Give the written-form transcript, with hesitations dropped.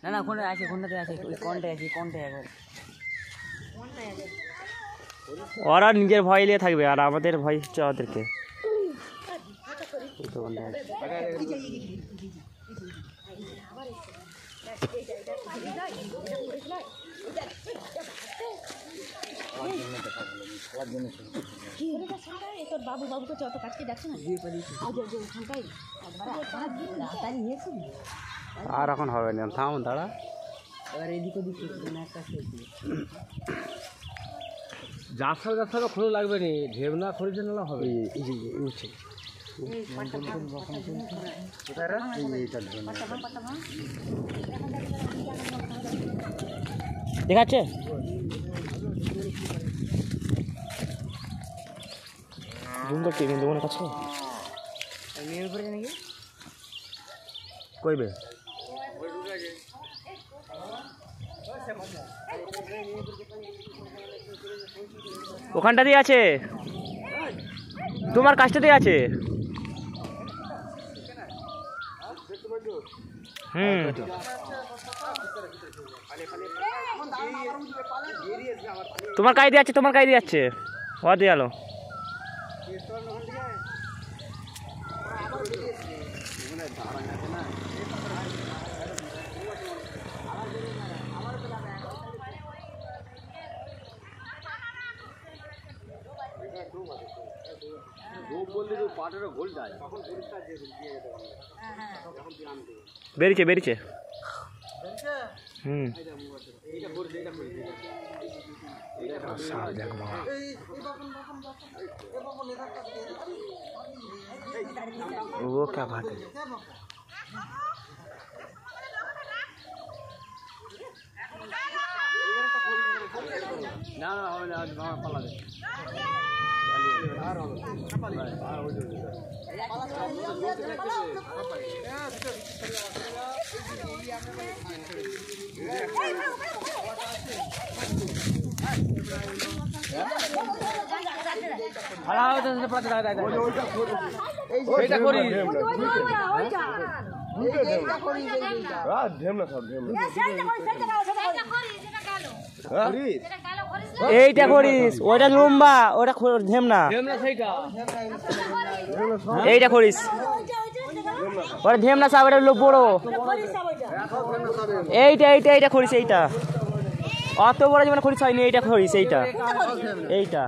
না না কোনটা আছে কোনটাতে আছে কোনটায় আছে কোনটায় একবার ওরা নিজের ভয় নিয়ে থাকবে আর আমাদের ভয় হচ্ছে ওদেরকে বাবু বাবু তো অত কাজকে যাচ্ছে না আর এখন হবে না থাম দাঁড়া এবার এদিক ওদিক যাত্রা খোঁজ লাগবে নি ঢেবনা খরিদে নিলে হবে এই যে উঠছে দেখাচ্ছে জুম করতে কিন্তু মনে কাছে মেয়ের উপরে নাকি কইবে ওখানটা দিয়ে আছে তোমার কাজটা দিয়ে আছে তোমার কাজ দিয়ে আছে তোমার কাজ দিয়ে যাচ্ছে ও দিয়ে আলো বেরিয়েছে বেরিয়েছে वो क्या बात है ना पाला दे এইটা করিস ওটা লম্বা ওটা ঢেমনা এইটা করিস ওটা ঢেমনা সাপ এটা লোক বড় এইটা এইটা এইটা করিস এইটা অত বড় যেমন করিস হয়নি এইটা করিস এইটা এইটা